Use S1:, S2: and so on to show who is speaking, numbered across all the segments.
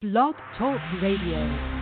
S1: Blog Talk Radio.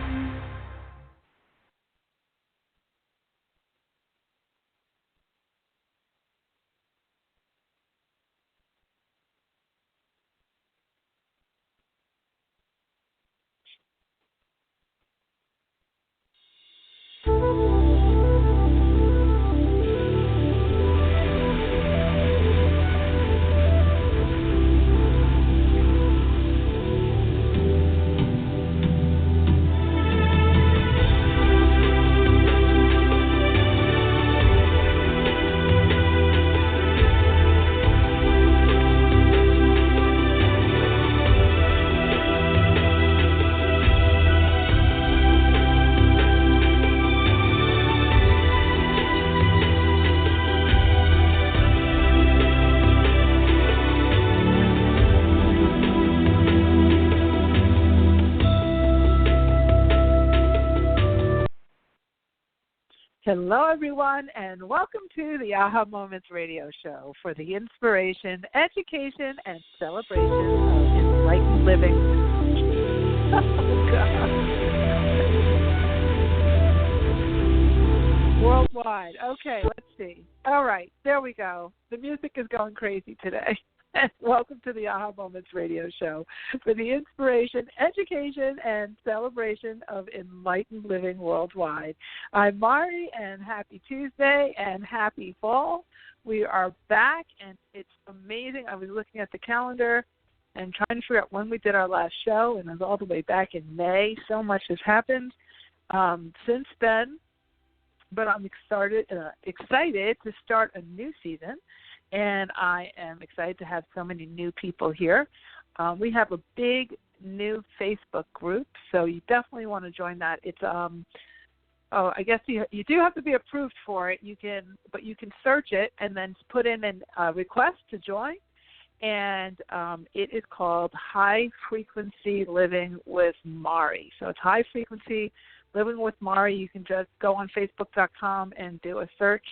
S1: Hello, everyone, and welcome to the Aha Moments radio show for the inspiration, education, and celebration of enlightened living. Oh, God. Worldwide. Okay, let's see. All right, there we go. The music is going crazy today. Welcome to the Aha Moments radio show for the inspiration, education, and celebration of enlightened living worldwide. I'm Mari, and happy Tuesday and happy fall. We are back, and it's amazing. I was looking at the calendar and trying to figure out when we did our last show, and it was all the way back in May. So much has happened since then, but I'm excited to start a new season. And I am excited to have so many new people here. We have a big new Facebook group, so you definitely want to join that. It's I guess you do have to be approved for it. But you can search it and then put in a request to join. And it is called High Frequency Living with Mari. So it's High Frequency Living with Mari. You can just go on Facebook.com and do a search.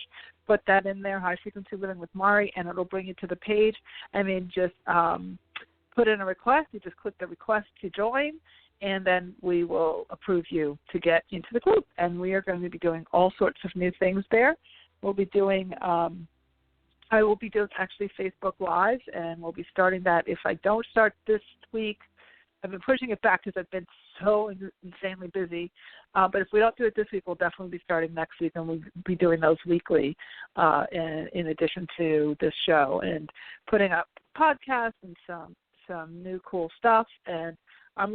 S1: Put that in there, High Frequency Living with Mari, and it'll bring you to the page. And then just put in a request. You just click the request to join, and then we will approve you to get into the group. And we are going to be doing all sorts of new things there. We'll be doing I will be doing actually Facebook Lives, and we'll be starting that. If I don't start this week, I've been pushing it back because I've been so insanely busy. But if we don't do it this week, we'll definitely be starting next week, and we'll be doing those weekly in addition to this show and putting up podcasts and some new cool stuff. And I'm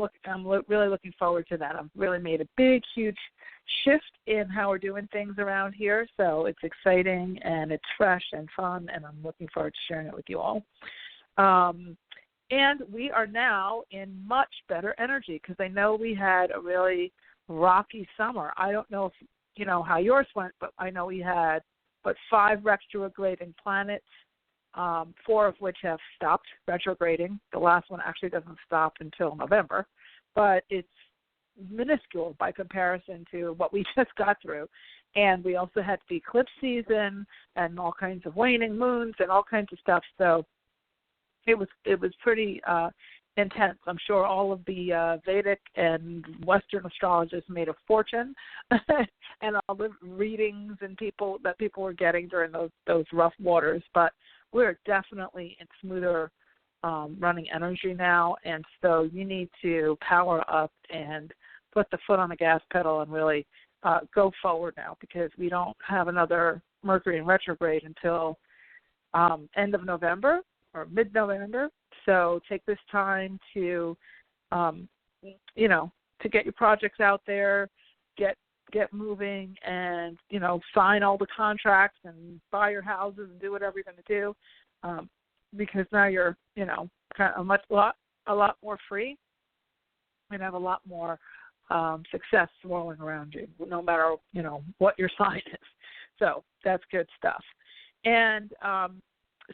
S1: really looking forward to that. I've really made a big, huge shift in how we're doing things around here. So it's exciting, and it's fresh and fun, and I'm looking forward to sharing it with you all. And we are now in much better energy because I know we had a really rocky summer. I don't know if you know how yours went, but I know we had 5 retrograding planets, 4 of which have stopped retrograding. The last one actually doesn't stop until November, but it's minuscule by comparison to what we just got through. And we also had the eclipse season and all kinds of waning moons and all kinds of stuff. So it was pretty intense. I'm sure all of the Vedic and Western astrologers made a fortune, and all the readings and people were getting during those rough waters. But we're definitely in smoother running energy now, and so you need to power up and put the foot on the gas pedal and really go forward now, because we don't have another Mercury in retrograde until end of November or mid-November. So take this time to, to get your projects out there, get moving, and, sign all the contracts and buy your houses and do whatever you're going to do, because now you're, kind of a lot more free and have a lot more success swirling around you, no matter, what your sign is. So that's good stuff. And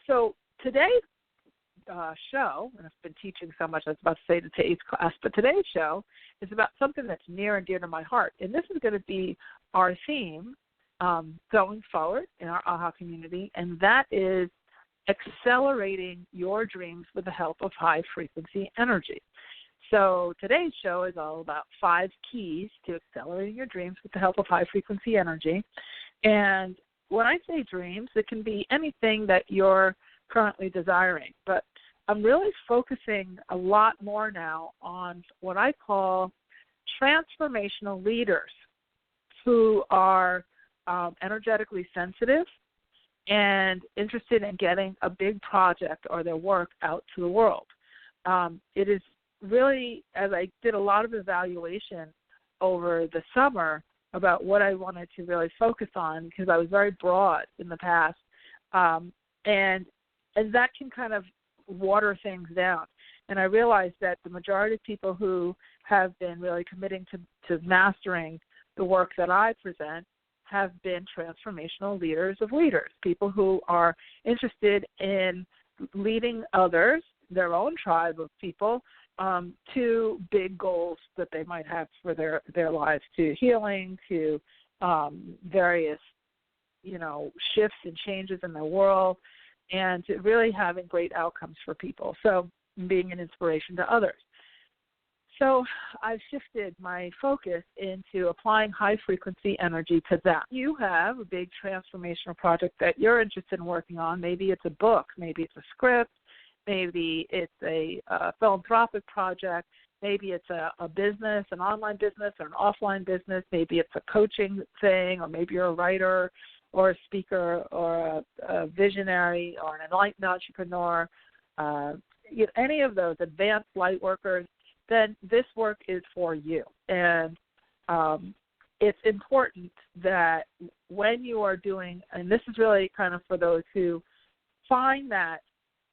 S1: so today's show, and I've been teaching so much, I was about to say today's class, but today's show is about something that's near and dear to my heart. And this is going to be our theme going forward in our AHA community, and that is accelerating your dreams with the help of high-frequency energy. So today's show is all about 5 keys to accelerating your dreams with the help of high-frequency energy. And when I say dreams, it can be anything that you're currently desiring. But I'm really focusing a lot more now on what I call transformational leaders who are energetically sensitive and interested in getting a big project or their work out to the world. It is really, as I did a lot of evaluation over the summer about what I wanted to really focus on, because I was very broad in the past, and that can kind of water things down. And I realized that the majority of people who have been really committing to mastering the work that I present have been transformational leaders of leaders, people who are interested in leading others, their own tribe of people, to big goals that they might have for their lives, to healing, to various, shifts and changes in the world, and to really having great outcomes for people. So being an inspiration to others. So I've shifted my focus into applying high-frequency energy to that. You have a big transformational project that you're interested in working on. Maybe it's a book. Maybe it's a script. Maybe it's a philanthropic project. Maybe it's a business, an online business or an offline business. Maybe it's a coaching thing, or maybe you're a writer or a speaker or a visionary or an enlightened entrepreneur. Any of those advanced light workers, then this work is for you. And it's important that when you are doing, and this is really kind of for those who find that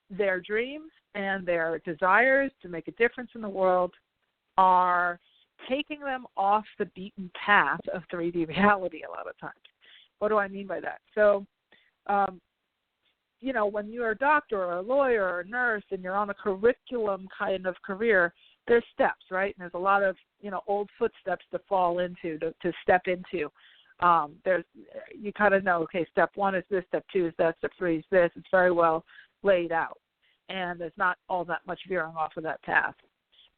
S1: their dreams and their desires to make a difference in the world are taking them off the beaten path of 3D reality a lot of times. What do I mean by that? So, when you're a doctor or a lawyer or a nurse and you're on a curriculum kind of career, there's steps, right? And there's a lot of, old footsteps to fall into, to step into. You kind of know, okay, step 1 is this, step 2 is that, step 3 is this. It's very well laid out, and there's not all that much veering off of that path.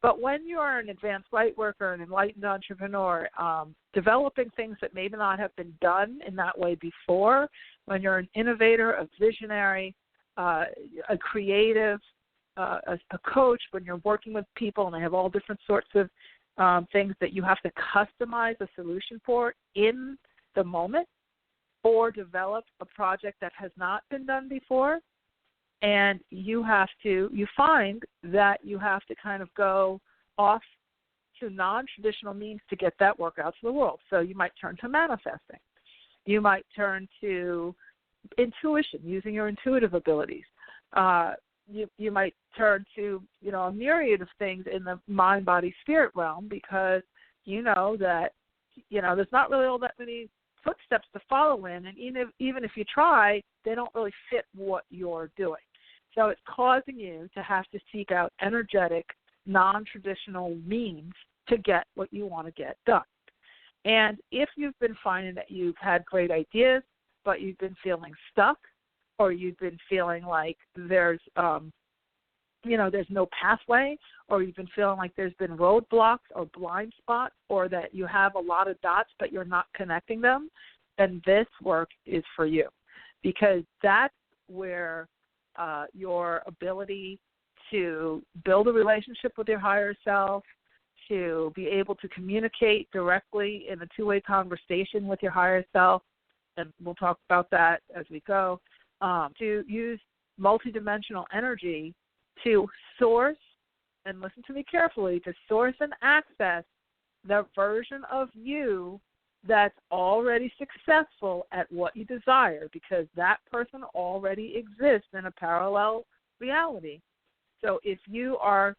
S1: But when you are an advanced light worker, an enlightened entrepreneur, developing things that maybe not have been done in that way before, when you're an innovator, a visionary, a creative, a coach, when you're working with people and they have all different sorts of things that you have to customize a solution for in the moment, or develop a project that has not been done before, and you find that you have to kind of go off to non-traditional means to get that work out to the world. So you might turn to manifesting. You might turn to intuition, using your intuitive abilities. You might turn to, a myriad of things in the mind, body, spirit realm, because you know that, there's not really all that many footsteps to follow in, and even if you try, they don't really fit what you're doing. So it's causing you to have to seek out energetic, non-traditional means to get what you want to get done. And if you've been finding that you've had great ideas, but you've been feeling stuck, or you've been feeling like there's no pathway, or you've been feeling like there's been roadblocks or blind spots, or that you have a lot of dots but you're not connecting them, then this work is for you, because that's where your ability to build a relationship with your higher self, to be able to communicate directly in a two-way conversation with your higher self, and we'll talk about that as we go, to use multidimensional energy to source, and listen to me carefully, to source and access the version of you that's already successful at what you desire, because that person already exists in a parallel reality. So if you are,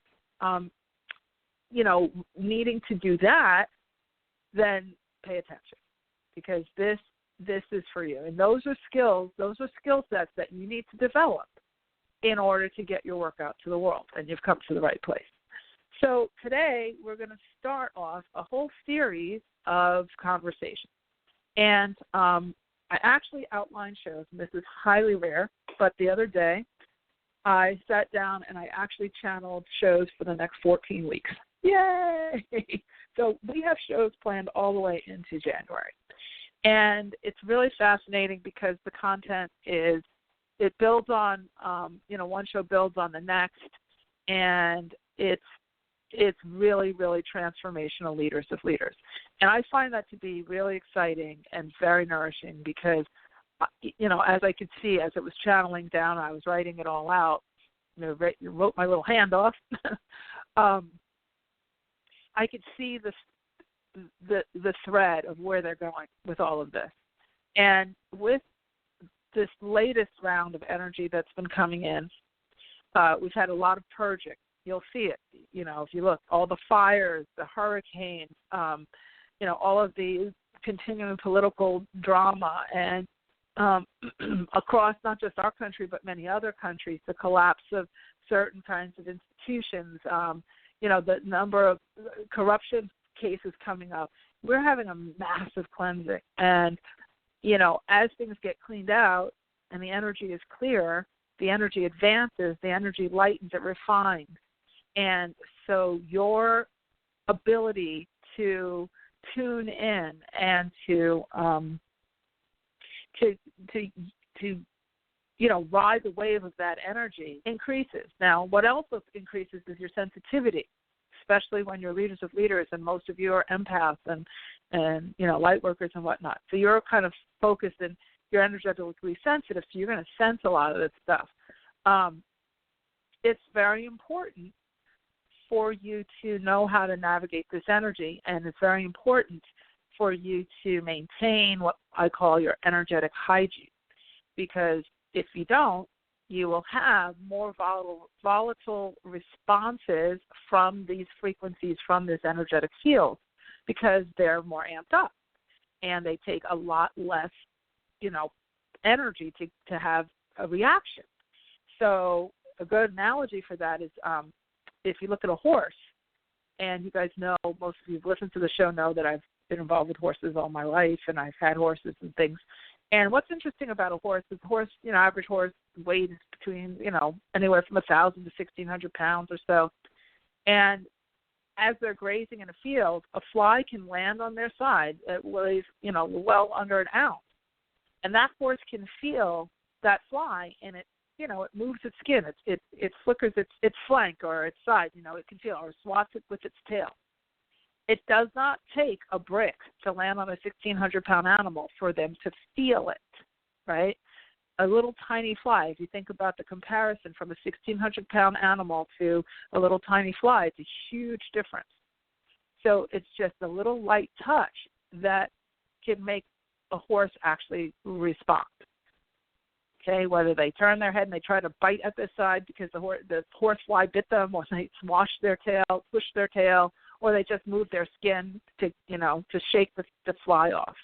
S1: needing to do that, then pay attention, because this is for you. And those are skill sets that you need to develop in order to get your work out to the world, and you've come to the right place. So today we're going to start off a whole series of conversations. And I actually outline shows, and this is highly rare, but the other day I sat down and I actually channeled shows for the next 14 weeks. Yay! So we have shows planned all the way into January. And it's really fascinating because the content is, it builds on, one show builds on the next, and it's really, really transformational leaders of leaders. And I find that to be really exciting and very nourishing because, as I could see, as it was channeling down, I was writing it all out, wrote my little hand off. I could see the thread of where they're going with all of this. And with this latest round of energy that's been coming in, we've had a lot of purging. You'll see it, if you look, all the fires, the hurricanes, all of the continuing political drama, and across not just our country but many other countries, the collapse of certain kinds of institutions, the number of corruption cases coming up. We're having a massive cleansing. And, as things get cleaned out and the energy is clear, the energy advances, the energy lightens, it refines. And so your ability to tune in and to ride the wave of that energy increases. Now, what else increases is your sensitivity, especially when you're leaders of leaders, and most of you are empaths and light workers and whatnot. So you're kind of focused and you're energetically sensitive, so you're going to sense a lot of this stuff. It's very important for you to know how to navigate this energy, and it's very important for you to maintain what I call your energetic hygiene, because if you don't, you will have more volatile responses from these frequencies, from this energetic field, because they're more amped up, and they take a lot less, energy to have a reaction. So a good analogy for that is if you look at a horse, and you guys know, most of you who've listened to the show know that I've been involved with horses all my life, and I've had horses and things. And what's interesting about a horse is average horse weight is between, anywhere from 1,000 to 1,600 pounds or so. And as they're grazing in a field, a fly can land on their side. It weighs, well under an ounce. And that horse can feel that fly, and it moves its skin. It flickers its flank or its side. It can feel, or swats it with its tail. It does not take a brick to land on a 1,600-pound animal for them to feel it, right? A little tiny fly, if you think about the comparison from a 1,600-pound animal to a little tiny fly, it's a huge difference. So it's just a little light touch that can make a horse actually respond. Okay, whether they turn their head and they try to bite at their side because the horse fly bit them, or they swash their tail, push their tail, or they just move their skin to shake the fly off.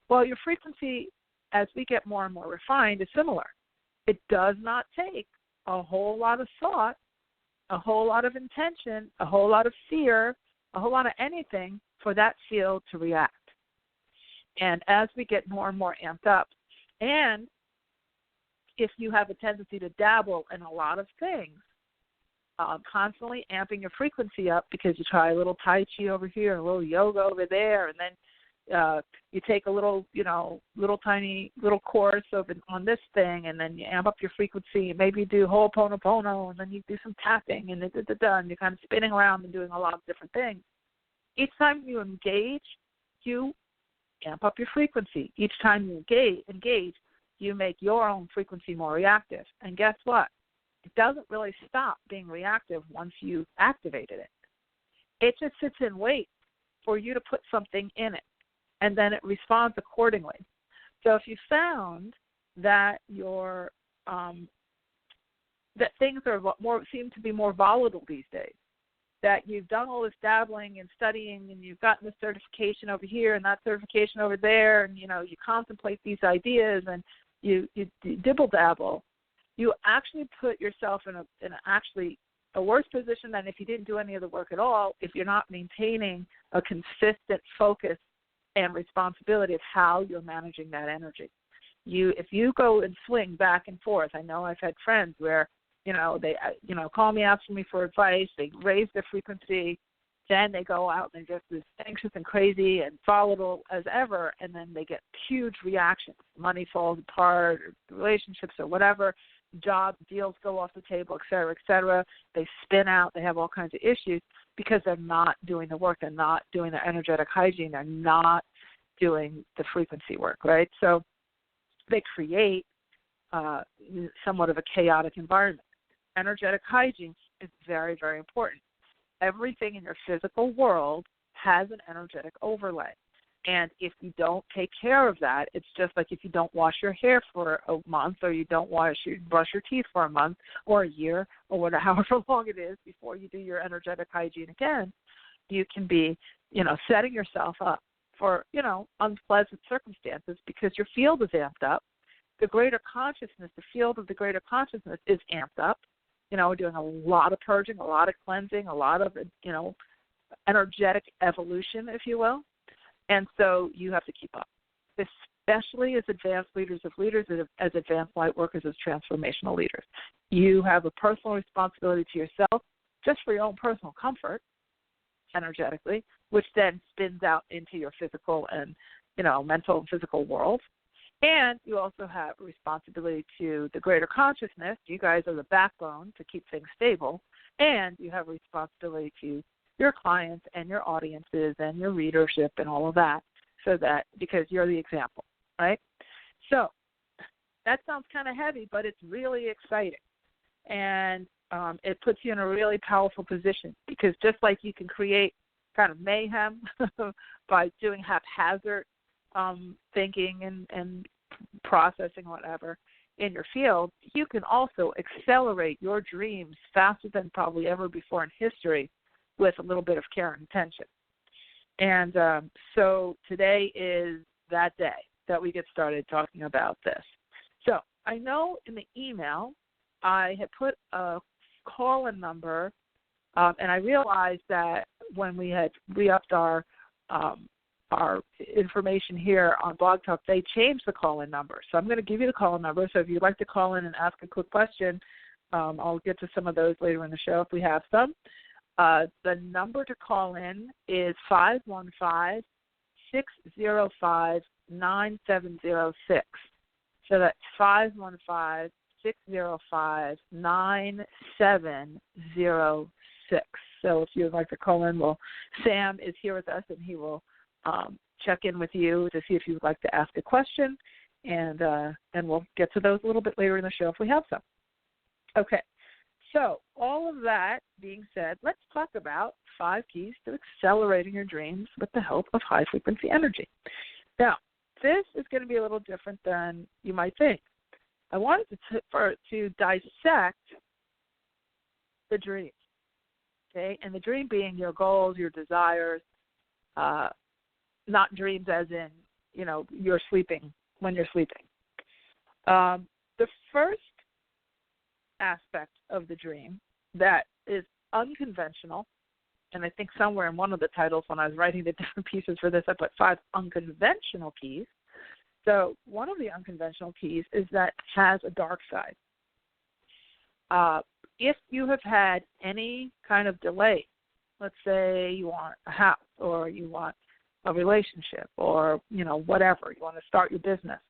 S1: Well, your frequency, as we get more and more refined, is similar. It does not take a whole lot of thought, a whole lot of intention, a whole lot of fear, a whole lot of anything for that field to react. And as we get more and more amped up, and if you have a tendency to dabble in a lot of things, constantly amping your frequency up because you try a little Tai Chi over here, a little yoga over there, and then you take a little tiny course on this thing, and then you amp up your frequency, and maybe you do Ho'oponopono, and then you do some tapping, and and you're kind of spinning around and doing a lot of different things. Each time you engage, you amp up your frequency. Each time you engage, you make your own frequency more reactive. And guess what? It doesn't really stop being reactive once you've activated it. It just sits and waits for you to put something in it, and then it responds accordingly. So if you found that that things are seem to be more volatile these days, that you've done all this dabbling and studying, and you've gotten this certification over here and that certification over there, and you contemplate these ideas and you dibble dabble, you actually put yourself in a worse position than if you didn't do any of the work at all, if you're not maintaining a consistent focus and responsibility of how you're managing that energy. If you go and swing back and forth, I know I've had friends where they call me, asking me for advice, they raise their frequency, then they go out and they're just as anxious and crazy and volatile as ever, and then they get huge reactions. Money falls apart, or relationships or whatever, job deals go off the table, et cetera, et cetera. They spin out. They have all kinds of issues because they're not doing the work. They're not doing the energetic hygiene. They're not doing the frequency work, right? So they create somewhat of a chaotic environment. Energetic hygiene is very, very important. Everything in your physical world has an energetic overlay. And if you don't take care of that, it's just like if you don't wash your hair for a month, or you don't brush your teeth for a month or a year or whatever, however long it is before you do your energetic hygiene again, you can be, setting yourself up for, unpleasant circumstances because your field is amped up. The greater consciousness, the field of the greater consciousness is amped up. We're doing a lot of purging, a lot of cleansing, a lot of, energetic evolution, if you will. And so you have to keep up, especially as advanced leaders, as advanced light workers, as transformational leaders. You have a personal responsibility to yourself just for your own personal comfort, energetically, which then spins out into your physical and, mental and physical world. And you also have a responsibility to the greater consciousness. You guys are the backbone to keep things stable. And you have a responsibility to your clients and your audiences and your readership and all of that, so that, because you're the example, right? So that sounds kind of heavy, but it's really exciting. And it puts you in a really powerful position, because just like you can create kind of mayhem by doing haphazard thinking and processing, whatever, in your field, you can also accelerate your dreams faster than probably ever before in history with a little bit of care and attention. And so today is that day that we get started talking about this. So I know in the email I had put a call-in number, and I realized that when we had re-upped our information here on Blog Talk, they changed the call-in number. So I'm going to give you the call-in number. So if you'd like to call in and ask a quick question, I'll get to some of those later in the show if we have some. The number to call in is 515-605-9706. So that's 515-605-9706. So if you'd like to call in, Sam is here with us, and he will check in with you to see if you would like to ask a question, and we'll get to those a little bit later in the show if we have some. Okay. So all of that being said, let's talk about 5 keys to accelerating your dreams with the help of high-frequency energy. Now, this is going to be a little different than you might think. I wanted to dissect the dream, okay? And the dream being your goals, your desires, not dreams as in, you're sleeping when you're sleeping. The first aspect of the dream that is unconventional, and I think somewhere in one of the titles when I was writing the different pieces for this, I put 5 unconventional keys. So one of the unconventional keys is that it has a dark side. If you have had any kind of delay, let's say you want a house, or you want a relationship, or, whatever, you want to start your business,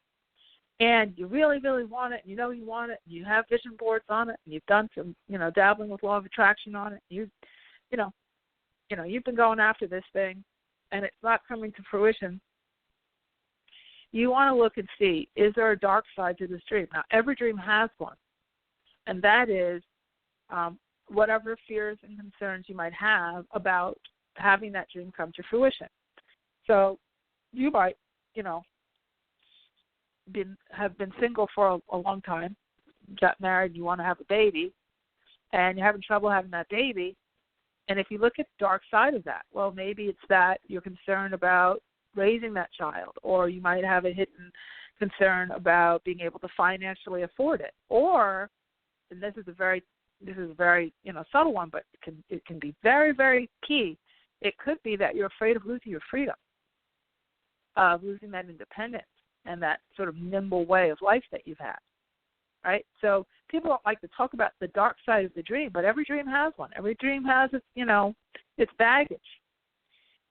S1: and you really, really want it, and you want it, and you have vision boards on it, and you've done some, dabbling with law of attraction on it, you've been going after this thing, and it's not coming to fruition, you want to look and see, is there a dark side to this dream? Now, every dream has one, and that is whatever fears and concerns you might have about having that dream come to fruition. So you might, have been single for a long time, got married, you want to have a baby, and you're having trouble having that baby. And if you look at the dark side of that, well, maybe it's that you're concerned about raising that child, or you might have a hidden concern about being able to financially afford it. Or, and this is a very subtle one, but it can be very, very key. It could be that you're afraid of losing your freedom, of losing that independence and that sort of nimble way of life that you've had, right? So people don't like to talk about the dark side of the dream, but every dream has one. Every dream has its, its baggage.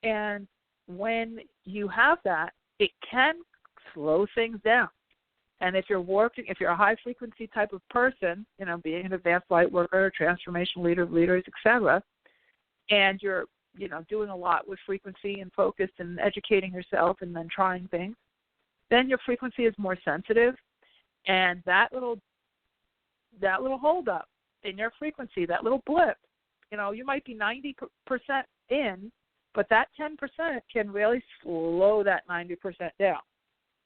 S1: And when you have that, it can slow things down. And if you're a high frequency type of person, being an advanced light worker, transformation leader, leaders, etc., and you're, doing a lot with frequency and focus and educating yourself and then trying things, then your frequency is more sensitive, and that little hold up in your frequency, that little blip, you might be 90% in, but that 10% can really slow that 90% down.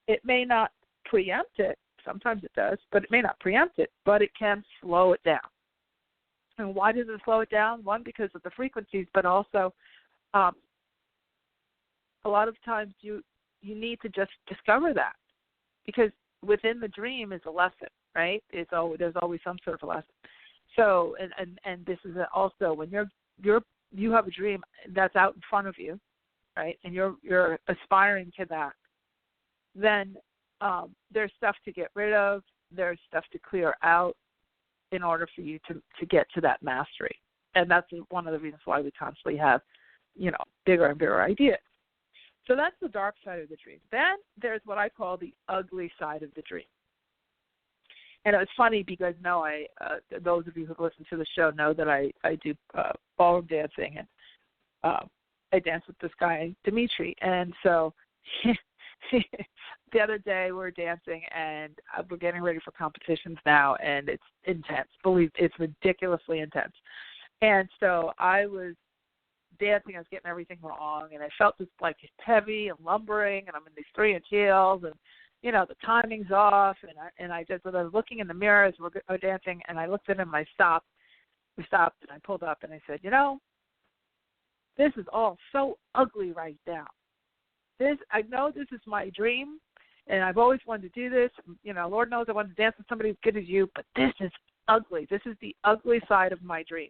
S1: It may not preempt it. Sometimes it does, but it may not preempt it, but it can slow it down. And why does it slow it down? One, because of the frequencies, but also a lot of times you need to just discover that, because within the dream is a lesson, right? There's always some sort of a lesson. So, and this is also when you have a dream that's out in front of you, right? And you're aspiring to that. Then there's stuff to get rid of. There's stuff to clear out in order for you to get to that mastery. And that's one of the reasons why we constantly have, bigger and bigger ideas. So that's the dark side of the dream. Then there's what I call the ugly side of the dream. And it's funny because those of you who listen to the show know that I do ballroom dancing, and I dance with this guy, Dimitri. And so the other day we were dancing, and we're getting ready for competitions now, and it's intense. It's ridiculously intense. And so I was dancing, I was getting everything wrong, and I felt just like heavy and lumbering, and I'm in these 3-inch heels, and the timing's off, and I was looking in the mirror as we're dancing, and I looked at him, and I stopped. We stopped, and I pulled up, and I said, this is all so ugly right now. I know this is my dream, and I've always wanted to do this. Lord knows I want to dance with somebody as good as you, but this is ugly. This is the ugly side of my dream.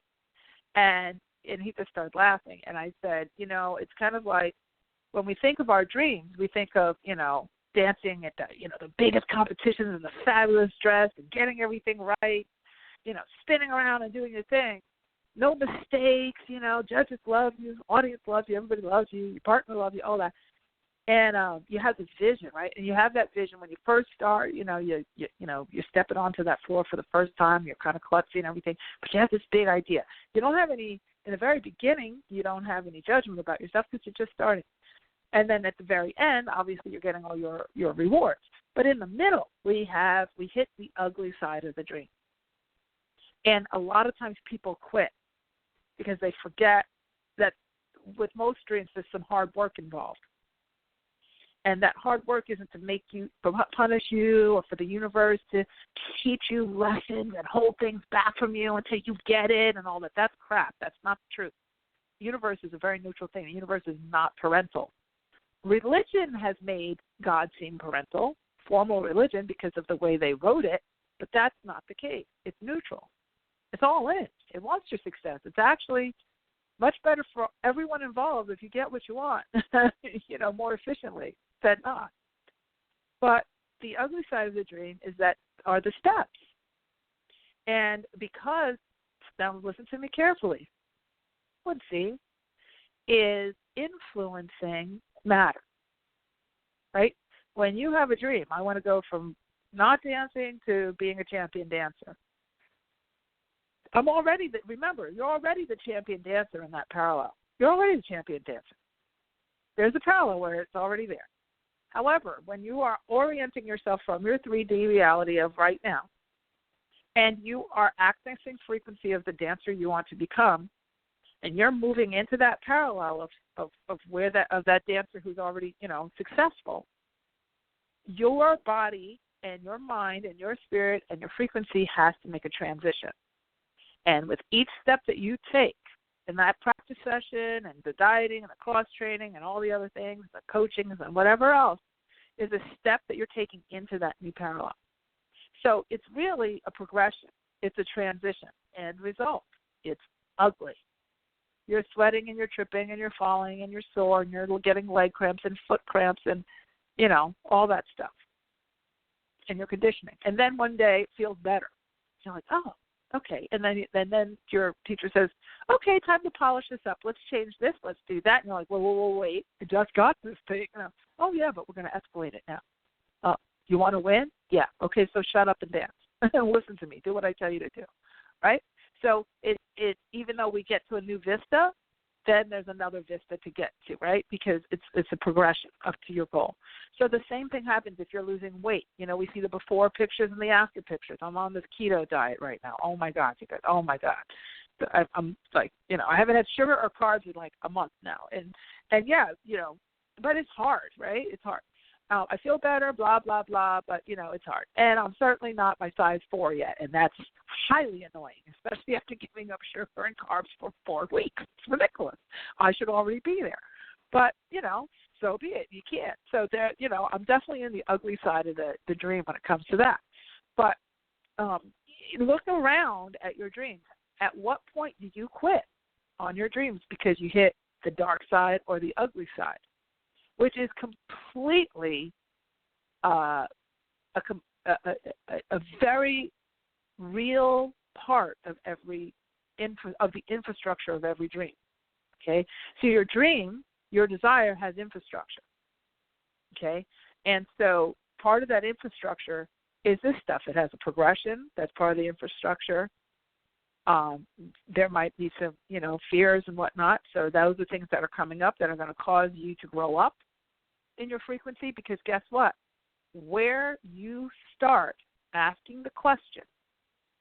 S1: And he just started laughing, and I said, it's kind of like when we think of our dreams, we think of, dancing at the biggest competitions in the fabulous dress and getting everything right, spinning around and doing your thing. No mistakes, judges love you, audience loves you, everybody loves you, your partner loves you, all that. And you have this vision, right? And you have that vision when you first start. You're stepping onto that floor for the first time. You're kind of klutzy and everything, but you have this big idea. You don't have any in the very beginning. You don't have any judgment about yourself because you're just starting. And then at the very end, obviously, you're getting all your rewards. But in the middle, we hit the ugly side of the dream. And a lot of times people quit because they forget that with most dreams, there's some hard work involved. And that hard work isn't to punish you, or for the universe to teach you lessons and hold things back from you until you get it and all that. That's crap. That's not the truth. The universe is a very neutral thing. The universe is not parental. Religion has made God seem parental, formal religion, because of the way they wrote it, but that's not the case. It's neutral. It's all in. It wants your success. It's actually much better for everyone involved if you get what you want, more efficiently than not. But the ugly side of the dream are the steps. And because, now listen to me carefully, frequency is influencing matter, right? When you have a dream, I want to go from not dancing to being a champion dancer. Remember, you're already the champion dancer in that parallel. You're already the champion dancer. There's a parallel where it's already there. However, when you are orienting yourself from your 3D reality of right now, and you are accessing frequency of the dancer you want to become, and you're moving into that parallel of that dancer who's already, successful, your body and your mind and your spirit and your frequency has to make a transition. And with each step that you take in that practice session and the dieting and the cross training and all the other things, the coachings and whatever else, is a step that you're taking into that new parallel. So it's really a progression. It's a transition. End result, it's ugly. You're sweating and you're tripping and you're falling and you're sore and you're getting leg cramps and foot cramps and, all that stuff. And you're conditioning. And then one day it feels better. You're like, oh, okay. And then your teacher says, okay, time to polish this up. Let's change this. Let's do that. And you're like, whoa, wait. I just got this thing. Oh, yeah, but we're going to escalate it now. You want to win? Yeah. Okay, so shut up and dance. Listen to me. Do what I tell you to do, right? So it even though we get to a new vista, then there's another vista to get to, right? Because it's a progression up to your goal. So the same thing happens if you're losing weight. We see the before pictures and the after pictures. I'm on this keto diet right now. Oh, my God, you guys. Oh, my God. I'm like, I haven't had sugar or carbs in like a month now. And yeah, but it's hard, right? It's hard. I feel better, blah, blah, blah, but, it's hard. And I'm certainly not my size 4 yet, and that's highly annoying, especially after giving up sugar and carbs for 4 weeks. It's ridiculous. I should already be there. But, so be it. You can't. So, there, I'm definitely in the ugly side of the dream when it comes to that. But look around at your dreams. At what point do you quit on your dreams because you hit the dark side or the ugly side? Which is completely a very real part of the infrastructure of every dream. Okay, so your dream, your desire has infrastructure. Okay, and so part of that infrastructure is this stuff. It has a progression. That's part of the infrastructure. There might be some, fears and whatnot. So those are things that are coming up that are going to cause you to grow up in your frequency, because guess what? Where you start asking the question,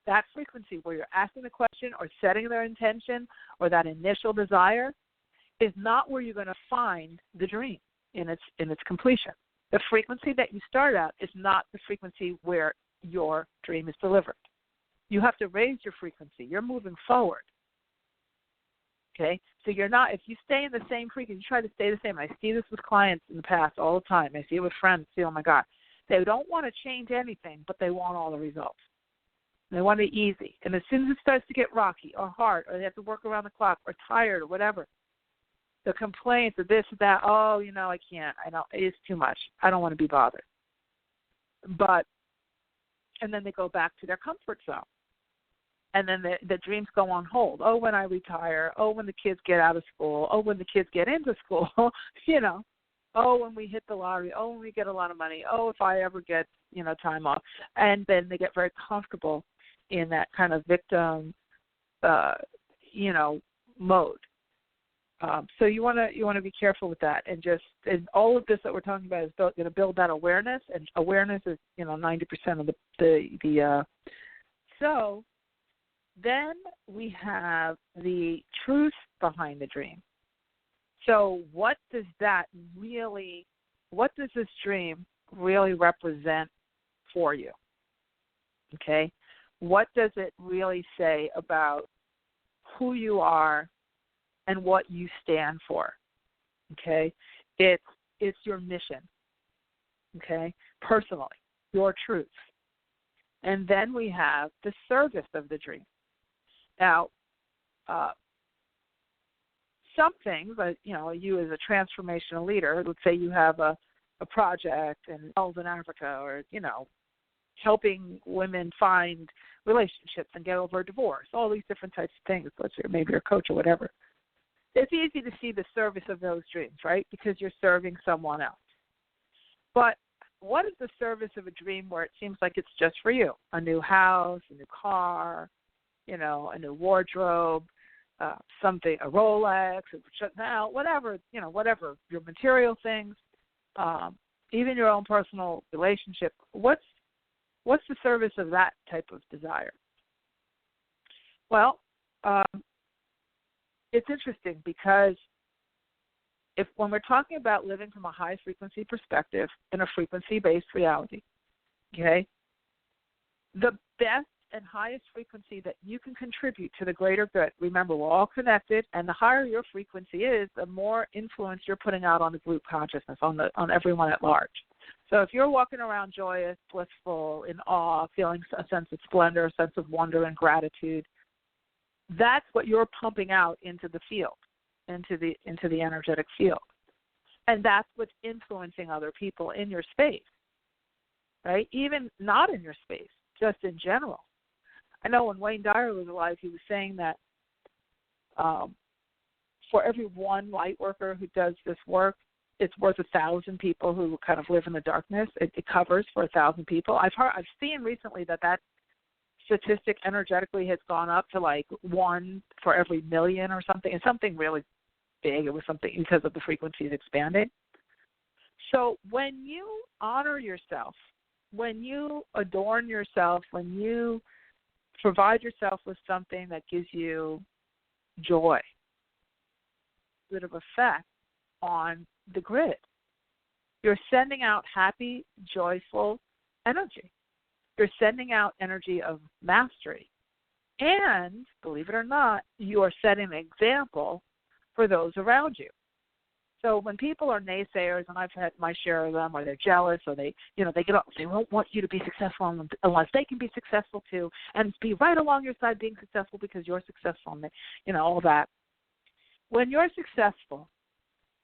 S1: that frequency where you're asking the question or setting their intention or that initial desire is not where you're going to find the dream in its completion. The frequency that you start at is not the frequency where your dream is delivered. You have to raise your frequency. You're moving forward. Okay? So you're not, if you stay in the same frequency, you try to stay the same. I see this with clients in the past all the time. I see it with friends. Oh, my God. They don't want to change anything, but they want all the results. They want it easy. And as soon as it starts to get rocky or hard or they have to work around the clock or tired or whatever, the complaints of this or that, oh, I can't. I know it's too much. I don't want to be bothered. And then they go back to their comfort zone. And then the dreams go on hold. Oh, when I retire. Oh, when the kids get out of school. Oh, when the kids get into school. Oh, when we hit the lottery. Oh, when we get a lot of money. Oh, if I ever get, time off. And then they get very comfortable in that kind of victim, mode. So you want to be careful with that. And all of this that we're talking about is going to build that awareness. And awareness is, 90% of the so. Then we have the truth behind the dream. So what does this dream really represent for you? Okay? What does it really say about who you are and what you stand for? Okay? It's your mission. Okay? Personally, your truth. And then we have the service of the dream. Now, some things, you as a transformational leader, let's say you have a project in Africa or, helping women find relationships and get over a divorce, all these different types of things, let's say maybe you're a coach or whatever. It's easy to see the service of those dreams, right, because you're serving someone else. But what is the service of a dream where it seems like it's just for you? A new house, a new car, a new wardrobe, something, a Rolex, now, whatever, whatever, your material things, even your own personal relationship. What's the service of that type of desire? Well, it's interesting because when we're talking about living from a high frequency perspective in a frequency-based reality, okay, the best and highest frequency that you can contribute to the greater good. Remember, we're all connected, and the higher your frequency is, the more influence you're putting out on the group consciousness, on everyone at large. So if you're walking around joyous, blissful, in awe, feeling a sense of splendor, a sense of wonder and gratitude, that's what you're pumping out into the field, into the energetic field. And that's what's influencing other people in your space, right? Even not in your space, just in general. I know when Wayne Dyer was alive, he was saying that for every one light worker who does this work, it's worth 1,000 people who kind of live in the darkness. It covers for 1,000 people. I've seen recently that statistic energetically has gone up to like 1 for every million or something. It's something really big. It was something because of the frequencies expanding. So when you honor yourself, when you adorn yourself, when you provide yourself with something that gives you joy, bit of effect on the grid. You're sending out happy, joyful energy. You're sending out energy of mastery. And, believe it or not, you are setting an example for those around you. So when people are naysayers, and I've had my share of them, or they're jealous, or they get up, they won't want you to be successful unless they can be successful too, and be right along your side being successful because you're successful, and all that. When you're successful,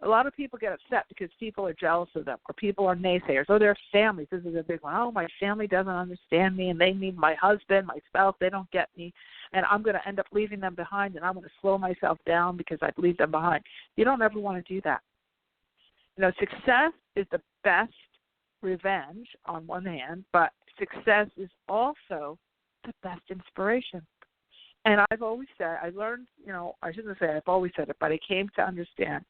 S1: a lot of people get upset because people are jealous of them, or people are naysayers, or their families. This is a big one. Oh, my family doesn't understand me, and they need my husband, my spouse. They don't get me, and I'm going to end up leaving them behind, and I'm going to slow myself down because I leave them behind. You don't ever want to do that. Success is the best revenge on one hand, but success is also the best inspiration. And I've always said, I learned, I shouldn't say I've always said it, but I came to understand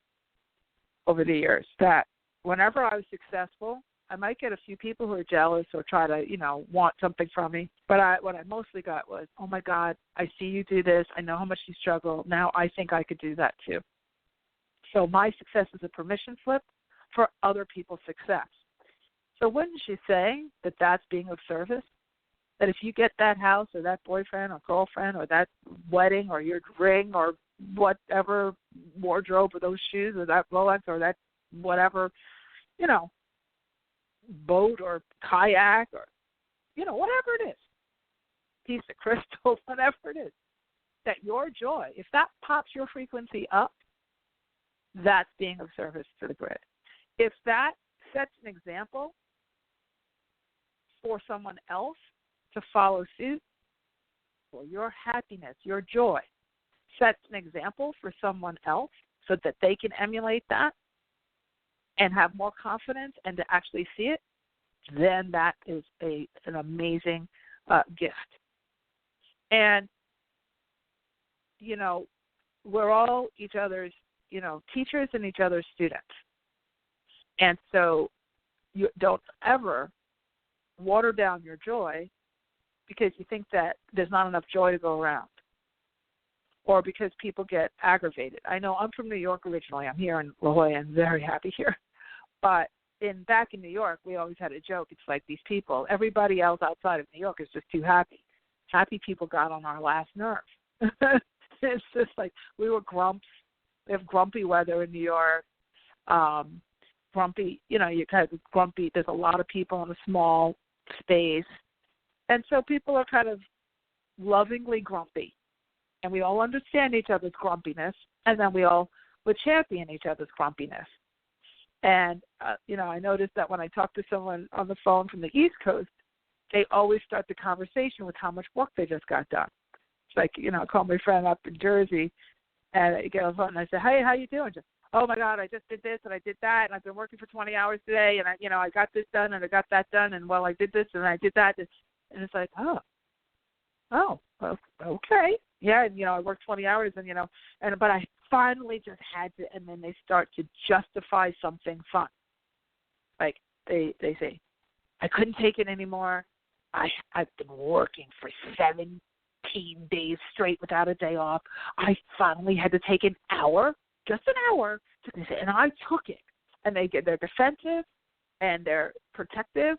S1: over the years that whenever I was successful, I might get a few people who are jealous or try to, want something from me. But what I mostly got was, oh, my God, I see you do this. I know how much you struggle. Now I think I could do that too. So my success is a permission slip for other people's success. So wouldn't you say that that's being of service? That if you get that house or that boyfriend or girlfriend or that wedding or your ring or whatever wardrobe or those shoes or that Rolex or that whatever, boat or kayak or, whatever it is, piece of crystal, whatever it is, that your joy, if that pops your frequency up, that's being of service to the grid. If that sets an example for someone else to follow suit, or your happiness, your joy, sets an example for someone else so that they can emulate that and have more confidence and to actually see it, then that is an amazing gift. And, we're all each other's, teachers and each other's students. And so you don't ever water down your joy because you think that there's not enough joy to go around or because people get aggravated. I know I'm from New York originally. I'm here in La Jolla. I'm very happy here. But back in New York, we always had a joke. It's like these people, everybody else outside of New York is just too happy. Happy people got on our last nerve. It's just like we were grumps. We have grumpy weather in New York. Grumpy, you're kind of grumpy. There's a lot of people in a small space. And so people are kind of lovingly grumpy. And we all understand each other's grumpiness. And then we all would champion each other's grumpiness. And, I noticed that when I talk to someone on the phone from the East Coast, they always start the conversation with how much work they just got done. It's like, I call my friend up in Jersey, and I get on the phone and I say, hey, how you doing? Just, oh, my God, I just did this and I did that, and I've been working for 20 hours today, and, I got this done and I got that done, and, well, I did this and I did that. And it's like, oh, well, okay. Yeah, and, I worked 20 hours, and, but I finally just had to, and then they start to justify something fun. Like they say, I couldn't take it anymore. I've been working for 17 days straight without a day off. I finally had to take an hour, just an hour, and I took it. And they're defensive, and they're protective,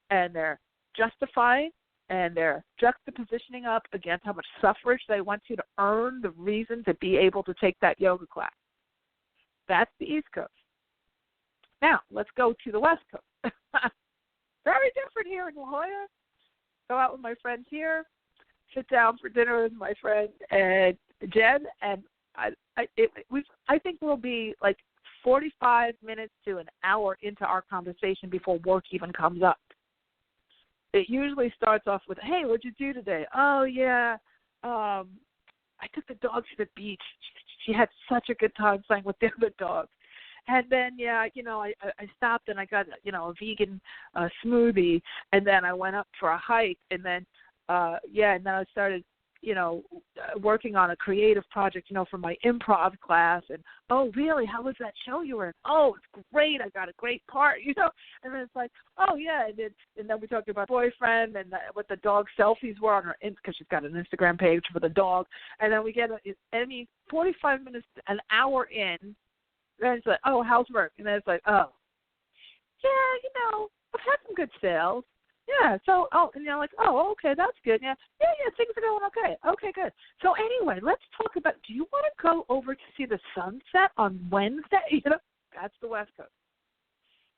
S1: and they're justifying, and they're juxtapositioning up against how much suffrage they want you to earn the reason to be able to take that yoga class. That's the East Coast. Now, let's go to the West Coast. Very different here in La Jolla. Go out with my friends here, sit down for dinner with my friend and Jen, and I think we'll be like 45 minutes to an hour into our conversation before work even comes up. it usually starts off with, hey, what'd you do today? Oh, yeah, I took the dog to the beach. She had such a good time playing with the other dogs. And then, I stopped and I got, a vegan smoothie, and then I went up for a hike, and then, and then I started, working on a creative project, for my improv class. And, oh, really? How was that show you were in? Oh, it's great. I got a great part, And then it's like, oh, yeah. And then we talked about boyfriend and what the dog selfies were on her, because she's got an Instagram page for the dog. And then we get, 45 minutes, an hour in, then it's like, oh, how's work? And then it's like, oh, yeah, I've had some good sales. Yeah, so, and you're like, oh, okay, that's good. Yeah, things are going okay. Okay, good. So anyway, let's talk about, do you want to go over to see the sunset on Wednesday? That's the West Coast.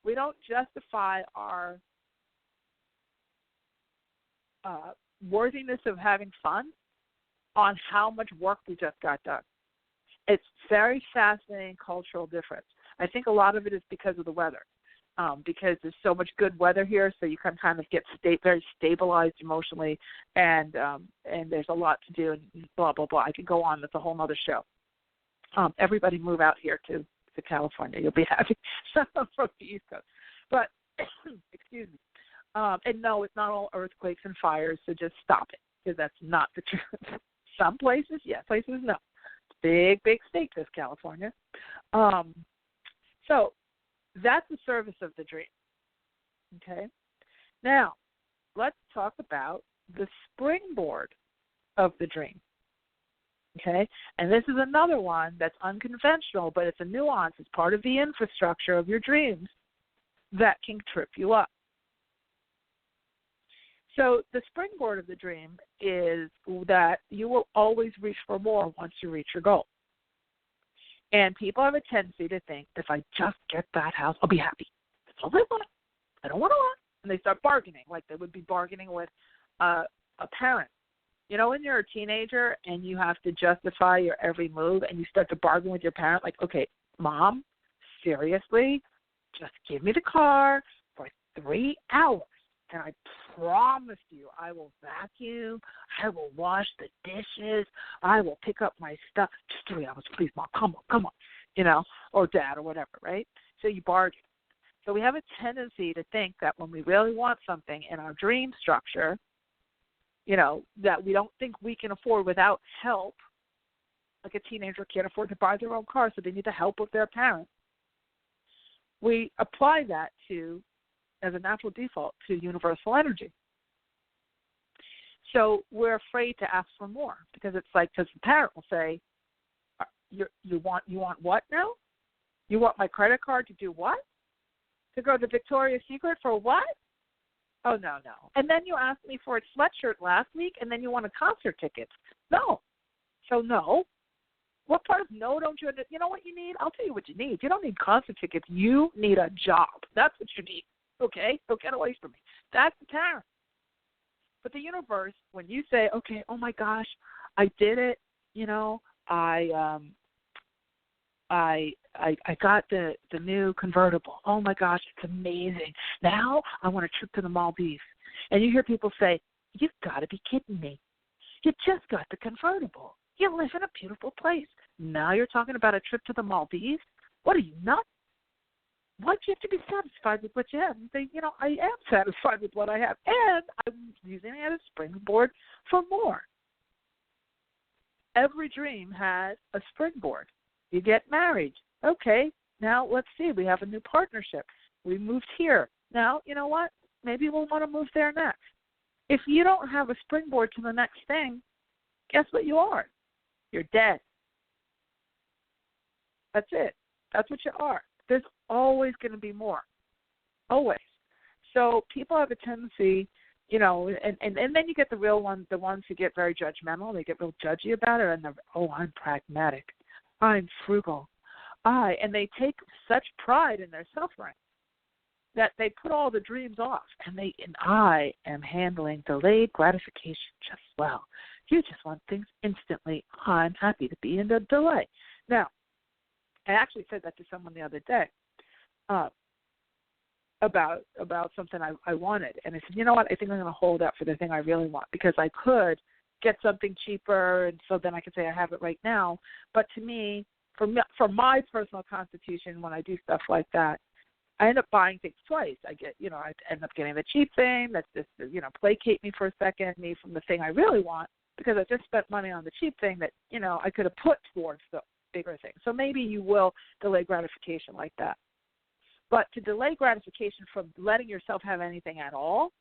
S1: We don't justify our worthiness of having fun on how much work we just got done. It's very fascinating cultural difference. I think a lot of it is because of the weather. Because there's so much good weather here, so you can kind of get very stabilized emotionally, and there's a lot to do, and blah, blah, blah. I could go on. That's a whole other show. Everybody move out here to California. You'll be happy from the East Coast. But, excuse me. And no, it's not all earthquakes and fires, so just stop it, because that's not the truth. Some places, yes. Places, no. Big, big state, this California. So, that's the service of the dream, okay? Now, let's talk about the springboard of the dream, okay? And this is another one that's unconventional, but it's a nuance. It's part of the infrastructure of your dreams that can trip you up. So the springboard of the dream is that you will always reach for more once you reach your goal. And people have a tendency to think, if I just get that house, I'll be happy. That's all I want. I don't want a lot. And they start bargaining, like they would be bargaining with a parent. When you're a teenager and you have to justify your every move and you start to bargain with your parent, like, okay, Mom, seriously, just give me the car for 3 hours. And I promise you, I will vacuum, I will wash the dishes, I will pick up my stuff. Just 3 hours, please, Mom, come on, or Dad or whatever, right? So you bargain. So we have a tendency to think that when we really want something in our dream structure, that we don't think we can afford without help, like a teenager can't afford to buy their own car, so they need the help of their parents. We apply that as a natural default to universal energy. So we're afraid to ask for more because it's like, because the parent will say, you want what now? You want my credit card to do what? To go to Victoria's Secret for what? Oh, no. And then you asked me for a sweatshirt last week, and then you want a concert ticket. No. So no. What part of no don't you understand? You know what you need? I'll tell you what you need. You don't need concert tickets. You need a job. That's what you need. Okay, so get away from me. That's the parent. But the universe, when you say, okay, oh my gosh, I did it, I got the new convertible. Oh my gosh, it's amazing. Now I want a trip to the Maldives. And you hear people say, you've got to be kidding me. You just got the convertible. You live in a beautiful place. Now you're talking about a trip to the Maldives? What are you, nuts? Why do you have to be satisfied with what you have? And say, I am satisfied with what I have, and I'm using it as a springboard for more. Every dream has a springboard. You get married. Okay, now let's see. We have a new partnership. We moved here. Now, you know what? Maybe we'll want to move there next. If you don't have a springboard to the next thing, guess what you are? You're dead. That's it. That's what you are. There's always going to be more, always. So people have a tendency, and then you get the real ones, the ones who get very judgmental. They get real judgy about it, and they're, I'm pragmatic, I'm frugal, and they take such pride in their suffering that they put all the dreams off, and I am handling delayed gratification just well. You just want things instantly. I'm happy to be in the delay. Now, I actually said that to someone the other day. about something I wanted. And I said, you know what, I think I'm going to hold out for the thing I really want, because I could get something cheaper, and so then I could say I have it right now. But to me, for my personal constitution, when I do stuff like that, I end up buying things twice. I end up getting the cheap thing that's just, placate me for a second, me from the thing I really want, because I just spent money on the cheap thing that, I could have put towards the bigger thing. So maybe you will delay gratification like that. But to delay gratification from letting yourself have anything at all,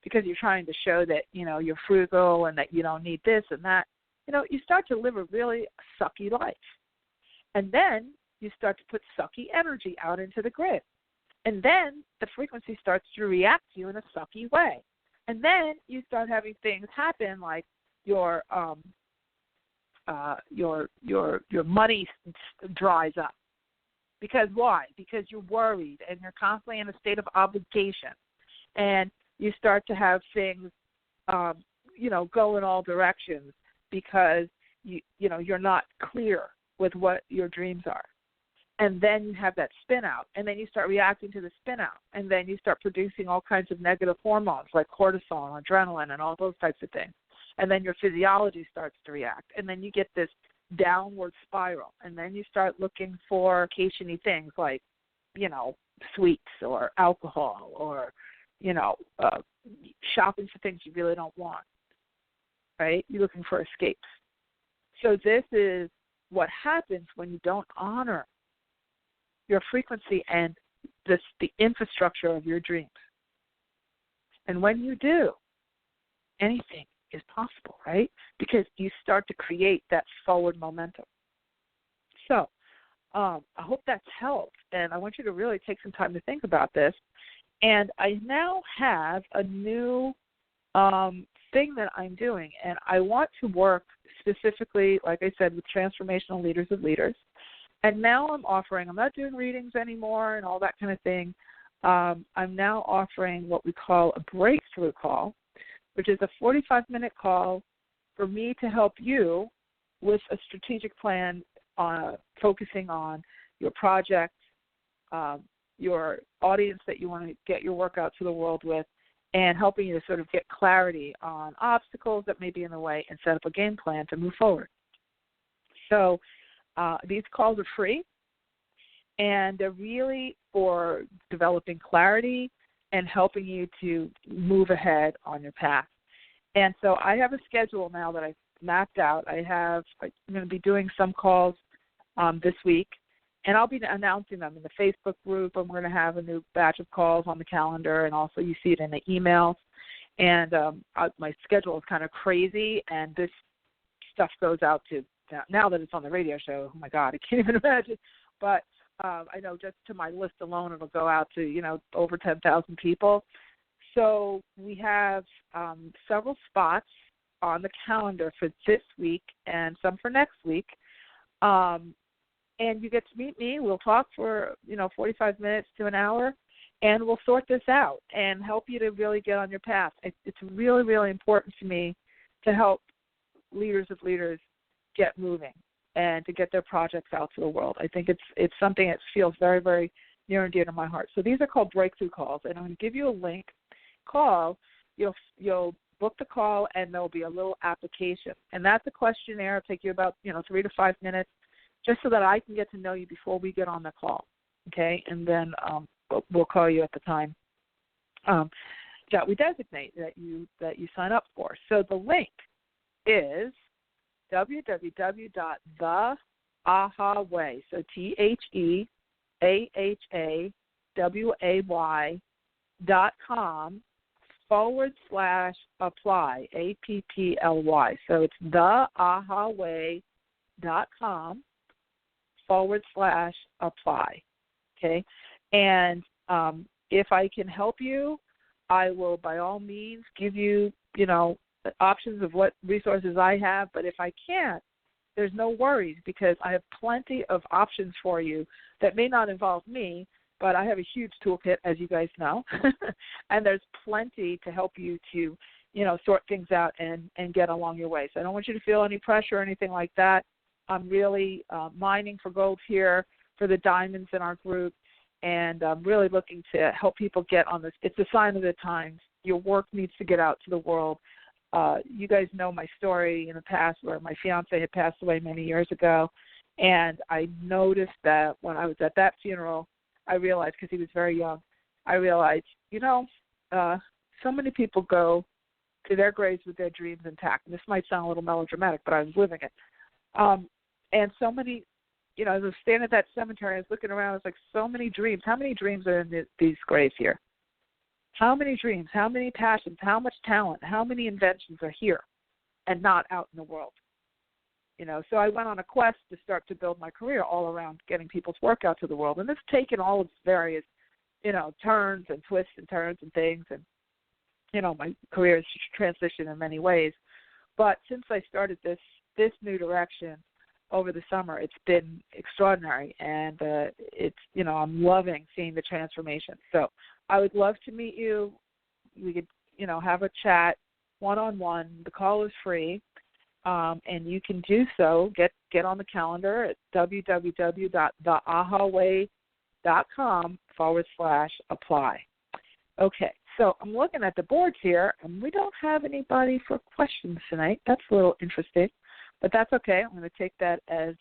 S1: because you're trying to show that, you're frugal and that you don't need this and that, you start to live a really sucky life. And then you start to put sucky energy out into the grid. And then the frequency starts to react to you in a sucky way. And then you start having things happen like your money dries up. Because why? Because you're worried and you're constantly in a state of obligation. And you start to have things, go in all directions because you're not clear with what your dreams are. And then you have that spin out, and then you start reacting to the spin out, and then you start producing all kinds of negative hormones like cortisol, adrenaline, and all those types of things. And then your physiology starts to react, and then you get this downward spiral, and then you start looking for occasionally things like, sweets or alcohol or, shopping for things you really don't want, right? You're looking for escapes. So this is what happens when you don't honor your frequency and the infrastructure of your dreams. And when you do, anything is possible, right? Because you start to create that forward momentum. So I hope that's helped, and I want you to really take some time to think about this. And I now have a new thing that I'm doing, and I want to work specifically, like I said, with transformational leaders of leaders. And now I'm not doing readings anymore and all that kind of thing. I'm now offering what we call a breakthrough call, which is a 45-minute call for me to help you with a strategic plan focusing on your project, your audience that you want to get your work out to the world with, and helping you to sort of get clarity on obstacles that may be in the way and set up a game plan to move forward. So these calls are free, and they're really for developing clarity and helping you to move ahead on your path. And so I have a schedule now that I've mapped out. I'm going to be doing some calls this week, and I'll be announcing them in the Facebook group, and we're going to have a new batch of calls on the calendar, and also you see it in the emails. And my schedule is kind of crazy, and this stuff goes out to, now that it's on the radio show, oh my God, I can't even imagine. But I know just to my list alone, it'll go out to, over 10,000 people. So we have several spots on the calendar for this week and some for next week. And you get to meet me. We'll talk for, 45 minutes to an hour, and we'll sort this out and help you to really get on your path. It's really, really important to me to help leaders of leaders get moving and to get their projects out to the world. I think it's something that feels very, very near and dear to my heart. So these are called breakthrough calls, and I'm going to give you a link. You'll book the call, and there'll be a little application, and that's a questionnaire. It'll take you about 3 to 5 minutes, just so that I can get to know you before we get on the call, okay? And then we'll call you at the time that we designate that you sign up for. So the link is www.theahaway, so THEAHAWay.com/apply, APPLY. So it's theahaway.com/apply, okay? And if I can help you, I will by all means give you, options of what resources I have. But if I can't, there's no worries, because I have plenty of options for you that may not involve me, but I have a huge toolkit, as you guys know, and there's plenty to help you to, sort things out and get along your way. So I don't want you to feel any pressure or anything like that. I'm really mining for gold here for the diamonds in our group, and I'm really looking to help people get on this. It's a sign of the times. Your work needs to get out to the world. You guys know my story in the past where my fiance had passed away many years ago, and I noticed that when I was at that funeral, I realized, because he was very young, I realized, so many people go to their graves with their dreams intact. And this might sound a little melodramatic, but I was living it. And so many, as I was standing at that cemetery, I was looking around, it's like so many dreams. How many dreams are in these graves here? How many dreams, how many passions, how much talent, how many inventions are here and not out in the world? So I went on a quest to start to build my career all around getting people's work out to the world. And it's taken all of its various, turns and twists and turns and things. And, my career has transitioned in many ways. But since I started this new direction over the summer, it's been extraordinary. And it's, I'm loving seeing the transformation. So I would love to meet you. We could, have a chat one-on-one. The call is free. And you can do so. Get on the calendar at www.ahaway.com/apply. Okay, so I'm looking at the boards here, and we don't have anybody for questions tonight. That's a little interesting, but that's okay. I'm going to take that as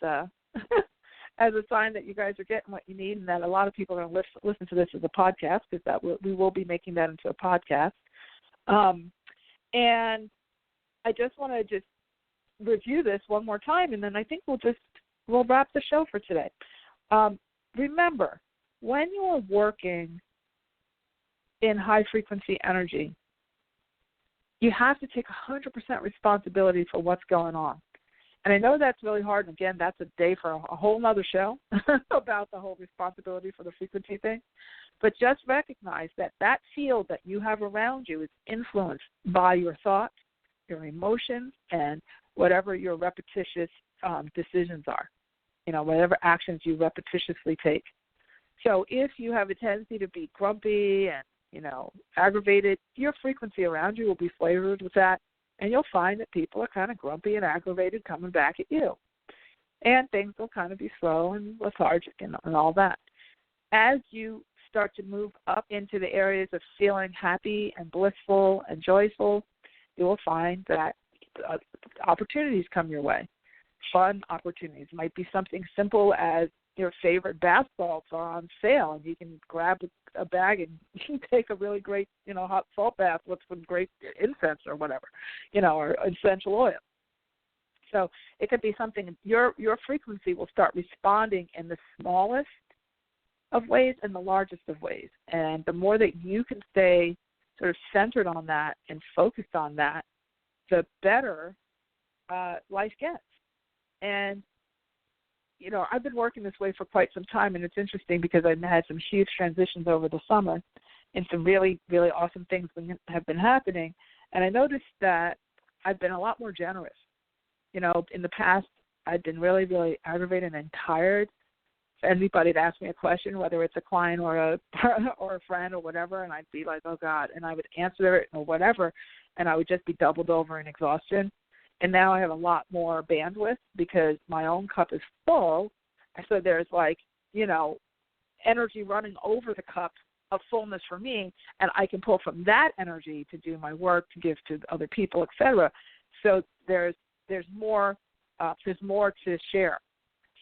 S1: as a sign that you guys are getting what you need, and that a lot of people are going to listen to this as a podcast, because we will be making that into a podcast. And I just want to review this one more time, and then I think we'll wrap the show for today. Remember, when you are working in high-frequency energy, you have to take 100% responsibility for what's going on. And I know that's really hard, and again, that's a day for a whole other show about the whole responsibility for the frequency thing. But just recognize that field that you have around you is influenced by your thoughts, your emotions, and whatever your repetitious decisions are, whatever actions you repetitiously take. So if you have a tendency to be grumpy and, aggravated, your frequency around you will be flavored with that, and you'll find that people are kind of grumpy and aggravated coming back at you. And things will kind of be slow and lethargic and all that. As you start to move up into the areas of feeling happy and blissful and joyful, you will find that opportunities come your way. Fun opportunities. Might be something simple as your favorite bath salts are on sale, and you can grab a bag and you can take a really great, hot salt bath with some great incense or whatever, or essential oil. So it could be something, your frequency will start responding in the smallest of ways and the largest of ways. And the more that you can stay sort of centered on that and focused on that, the better life gets. And, I've been working this way for quite some time, and it's interesting because I've had some huge transitions over the summer and some really, really awesome things have been happening. And I noticed that I've been a lot more generous. In the past, I'd been really, really aggravated and tired. If anybody would ask me a question, whether it's a client or a friend or whatever, and I'd be like, oh, God, and I would answer it or whatever, and I would just be doubled over in exhaustion. And now I have a lot more bandwidth because my own cup is full. So there's energy running over the cup of fullness for me, and I can pull from that energy to do my work, to give to other people, et cetera. So there's more to share.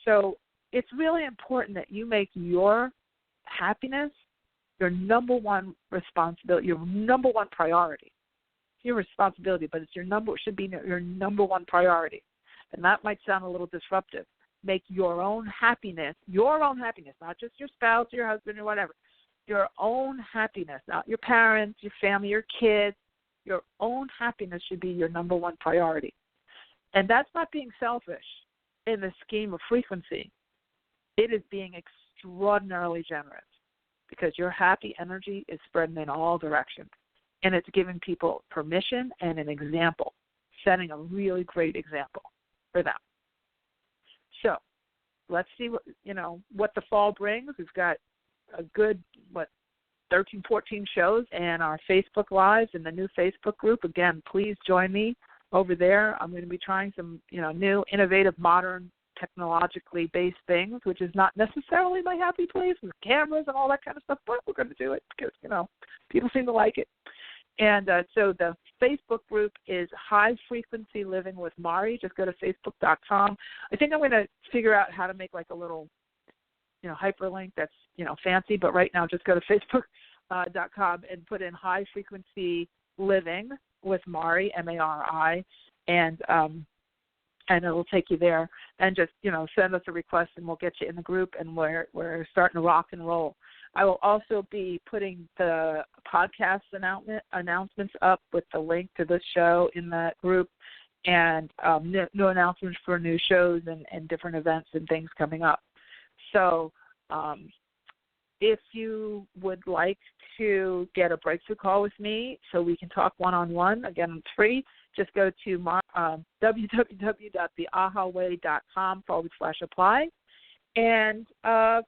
S1: So it's really important that you make your happiness your number one responsibility, your number one priority. Your responsibility, but it should be your number one priority. And that might sound a little disruptive. Make your own happiness, not just your spouse, your husband, or whatever. Your own happiness, not your parents, your family, your kids. Your own happiness should be your number one priority. And that's not being selfish in the scheme of frequency. It is being extraordinarily generous because your happy energy is spreading in all directions. And it's giving people permission and an example, setting a really great example for them. So let's see what the fall brings. We've got a good, 13, 14 shows and our Facebook Lives and the new Facebook group. Again, please join me over there. I'm going to be trying some, new, innovative, modern technologically based things, which is not necessarily my happy place with cameras and all that kind of stuff, but we're going to do it because, people seem to like it. And so the Facebook group is High Frequency Living with Mari. Just go to facebook.com. I think I'm going to figure out how to make like a little, hyperlink that's, fancy, but right now just go to facebook.com and put in High Frequency Living with Mari, M-A-R-I, and it'll take you there. And just, send us a request and we'll get you in the group, and we're starting to rock and roll. I will also be putting the podcast announcements up with the link to this show in that group, and new announcements for new shows and different events and things coming up. So if you would like to get a breakthrough call with me so we can talk one-on-one, again, it's free. Just go to www.theahaway.com/apply. And I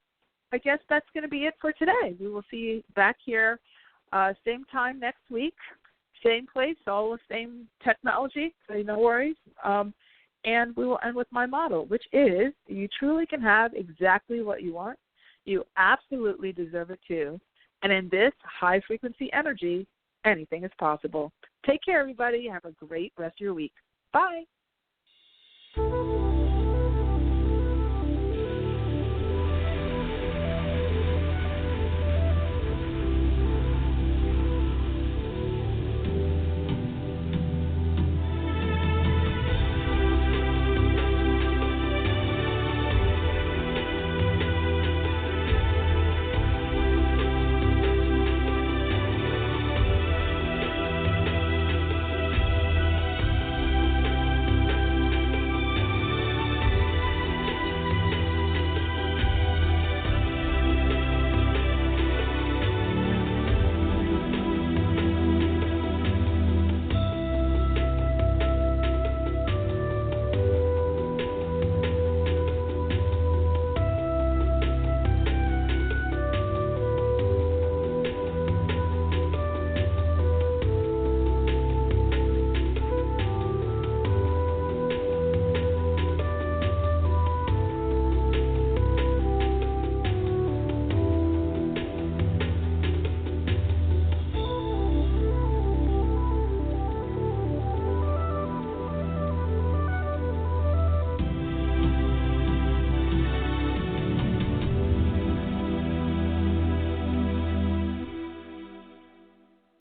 S1: guess that's going to be it for today. We will see you back here same time next week, same place, all the same technology, so no worries. And we will end with my motto, which is, you truly can have exactly what you want. You absolutely deserve it too. And in this high-frequency energy, anything is possible. Take care, everybody. Have a great rest of your week. Bye.